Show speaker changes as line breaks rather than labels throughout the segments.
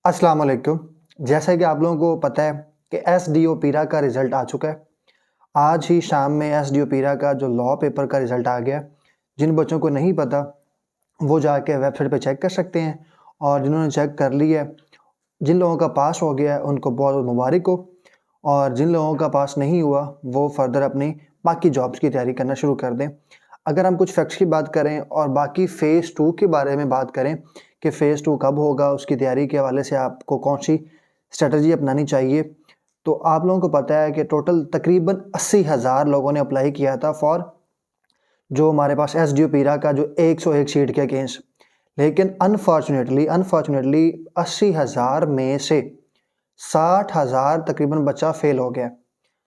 अस्सलाम वालेकुम। जैसा कि आप लोगों को पता है कि एसडीओ पीरा का रिज़ल्ट आ चुका है। आज ही शाम में एसडीओ पीरा का जो लॉ पेपर का रिज़ल्ट आ गया। जिन बच्चों को नहीं पता वो जाके वेबसाइट पे चेक कर सकते हैं, और जिन्होंने चेक कर लिया है, जिन लोगों का पास हो गया है उनको बहुत मुबारक हो, और जिन लोगों का पास नहीं हुआ वो फर्दर अपनी बाकी जॉब्स की तैयारी करना शुरू कर दें। अगर हम कुछ फैक्ट्स की बात करें और बाकी फ़ेज़ 2 के बारे में बात करें कि फ़ेज़ 2 कब होगा, उसकी तैयारी के हवाले से आपको कौन-सी स्ट्रैटेजी अपनानी चाहिए, तो आप लोगों को पता है कि टोटल तकरीबन 80,000 लोगों ने अप्लाई किया था फॉर जो हमारे पास एसडीओ पीरा का जो 101 सीट के अगेंस्ट। लेकिन अनफॉर्चुनेटली 80,000 में से 60,000 तकरीबन बच्चा फेल हो गया।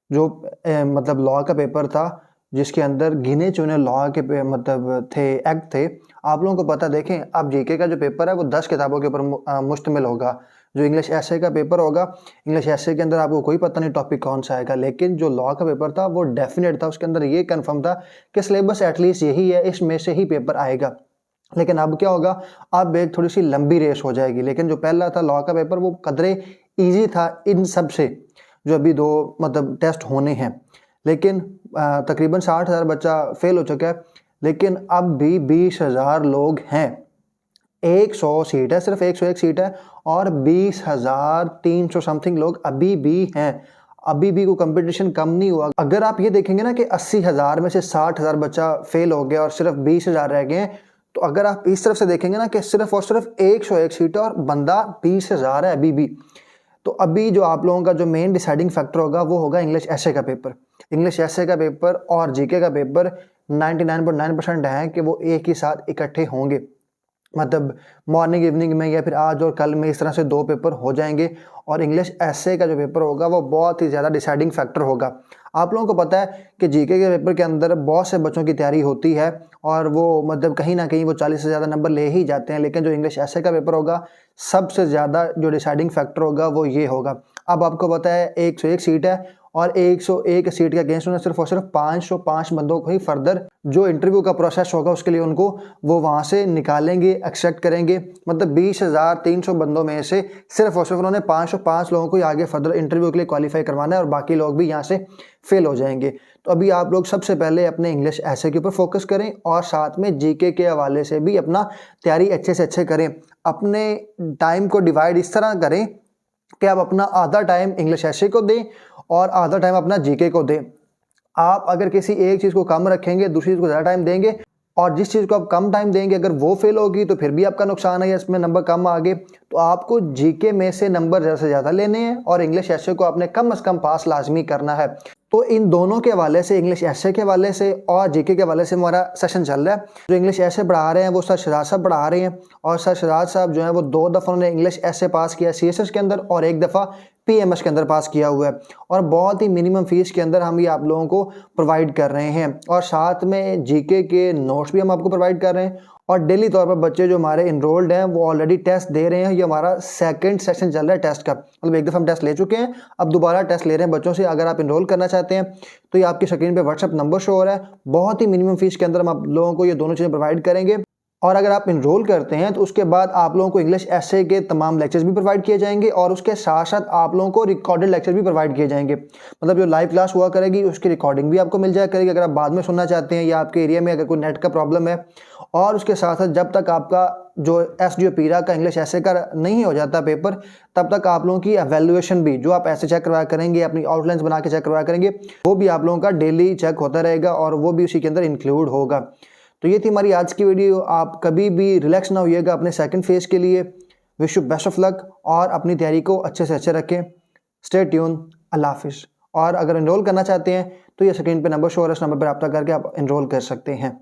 जो मतलब लॉ का पेपर था जिसके अंदर गिने चुने लॉ के मतलब थे, एक्ट थे। आप लोगों को पता, देखें अब जीके का जो पेपर है वो 10 किताबों के ऊपर मुश्तमिल होगा। जो इंग्लिश एसे का पेपर होगा, इंग्लिश एसे के अंदर आपको कोई पता नहीं टॉपिक कौन सा आएगा, लेकिन जो लॉ का पेपर था वो डेफिनेट था। उसके अंदर ये कंफर्म था कि सिलेबस एटलीस्ट यही है, इसमें से ही पेपर आएगा। लेकिन अब क्या होगा, अब एक थोड़ी सी लंबी रेस हो जाएगी। लेकिन जो पहला था लॉ का पेपर वो कदरे ईजी था इन सब से, जो अभी दो मतलब टेस्ट होने हैं। लेकिन तकरीबन 60,000 बच्चा फेल हो चुका है। लेकिन अब भी 20,000 लोग हैं। 100 सीट है, सिर्फ 101 सीट है, और 20,300 समथिंग लोग अभी भी हैं। अभी भी कोई कंपटीशन कम नहीं हुआ। अगर आप ये देखेंगे ना कि 80,000 में से 60,000 बच्चा फेल हो गया और सिर्फ 20,000 रह गए हैं, तो अगर आप इस तरफ से देखेंगे ना कि सिर्फ और सिर्फ 101 सीट है और बंदा 20,000 है अभी भी, तो अभी जो आप लोगों का जो मेन डिसाइडिंग फैक्टर होगा वो होगा इंग्लिश एसे का पेपर। इंग्लिश एसे का पेपर और जीके का पेपर 99.9% है कि वो एक ही साथ इकट्ठे होंगे, मतलब मॉर्निंग इवनिंग में या फिर आज और कल में, इस तरह से 2 पेपर हो जाएंगे। और इंग्लिश एसे का जो पेपर होगा वो बहुत ही ज़्यादा डिसाइडिंग फैक्टर होगा। आप लोगों को पता है कि जीके के पेपर के अंदर बहुत से बच्चों की तैयारी होती है और वो मतलब कहीं ना कहीं वो 40 से ज़्यादा नंबर ले ही जाते हैं। लेकिन जो इंग्लिश एसे का पेपर होगा, सबसे ज़्यादा जो डिसाइडिंग फैक्टर होगा वो ये होगा। अब आपको पता है 101 सीट है, और 101 सीट के अगेंस्ट उन्हें सिर्फ और सिर्फ 505 बंदों को ही फर्दर जो इंटरव्यू का प्रोसेस होगा उसके लिए उनको वो वहाँ से निकालेंगे, एक्सेप्ट करेंगे। मतलब 20,300 बंदों में से सिर्फ और सिर्फ उन्होंने 505 लोगों को ही आगे फर्दर इंटरव्यू के लिए क्वालिफाई करवाना है, और बाकी लोग भी यहाँ से फेल हो जाएंगे। तो अभी आप लोग सबसे पहले अपने इंग्लिश ऐसे के ऊपर फोकस करें, और साथ में जीके के हवाले से भी अपना तैयारी अच्छे से अच्छे करें। अपने टाइम को डिवाइड इस तरह करें कि आप अपना आधा टाइम इंग्लिश ऐसे को दें और आधा टाइम अपना जीके को दें। आप अगर किसी एक चीज़ को कम रखेंगे, दूसरी चीज़ को ज़्यादा टाइम देंगे, और जिस चीज़ को आप कम टाइम देंगे अगर वो फेल होगी तो फिर भी आपका नुकसान है, या इसमें नंबर कम आ गए। तो आपको जीके में से नंबर ज़्यादा से ज़्यादा लेने हैं, और इंग्लिश ऐसे को आपने कम से कम पास लाजमी करना है। तो इन दोनों के हवाले से, इंग्लिश ऐसे के हवाले से और जीके के हवाले से हमारा सेशन चल रहा है। जो इंग्लिश ऐसे पढ़ा रहे हैं वो सर शहजाद साहब पढ़ा रहे हैं, और सर शहजाद साहब जो है वो 2 दफ़ा उन्होंने इंग्लिश ऐसे पास किया सीएसएस के अंदर, और 1 दफ़ा पीएमएस के अंदर पास किया हुआ है। और बहुत ही मिनिमम फीस के अंदर हम ये आप लोगों को प्रोवाइड कर रहे हैं, और साथ में जीके के नोट्स भी हम आपको प्रोवाइड कर रहे हैं। और डेली तौर पर बच्चे जो हमारे इनरोल्ड हैं वो ऑलरेडी टेस्ट दे रहे हैं। ये हमारा सेकंड सेशन चल रहा है टेस्ट का, मतलब 1 दफ़ा हम टेस्ट ले चुके हैं, अब दोबारा टेस्ट ले रहे हैं बच्चों से। अगर आप इनरोल करना चाहते हैं तो ये आपकी स्क्रीन पे व्हाट्सएप नंबर शो हो रहा है। बहुत ही मिनिमम फीस के अंदर हम आप लोगों को ये दोनों चीज़ें प्रोवाइड करेंगे। और अगर आप इनरोल करते हैं तो उसके बाद आप लोगों को इंग्लिश ऐसे के तमाम लेक्चर्स भी प्रोवाइड किए जाएंगे, और उसके साथ साथ आप लोगों को रिकॉर्डेड लेक्चर भी प्रोवाइड किए जाएंगे। मतलब जो लाइव क्लास हुआ करेगी उसकी रिकॉर्डिंग भी आपको मिल जाया करेगी अगर आप बाद में सुनना चाहते हैं, या आपके एरिया में अगर कोई नेट का प्रॉब्लम है। और उसके साथ साथ जब तक आपका जो एसडीओ पीरा का इंग्लिश ऐसे का नहीं हो जाता पेपर, तब तक आप लोगों की एवेल्युएशन भी जो आप ऐसे चेक करवाया करेंगे, अपनी आउटलाइंस बना के चेक करवाया करेंगे, वो भी आप लोगों का डेली चेक होता रहेगा, और वो भी उसी के अंदर इंक्लूड होगा। तो ये थी हमारी आज की वीडियो। आप कभी भी रिलैक्स ना होइएगा अपने सेकंड फेज के लिए। Wish you best of luck, और अपनी तैयारी को अच्छे से अच्छे रखें। Stay tune. अल्लाह हाफिज़। और अगर इनरोल करना चाहते हैं तो ये स्क्रीन पे नंबर शो हो रहा है, इस नंबर पर रब्ता करके आप इनरोल कर सकते हैं।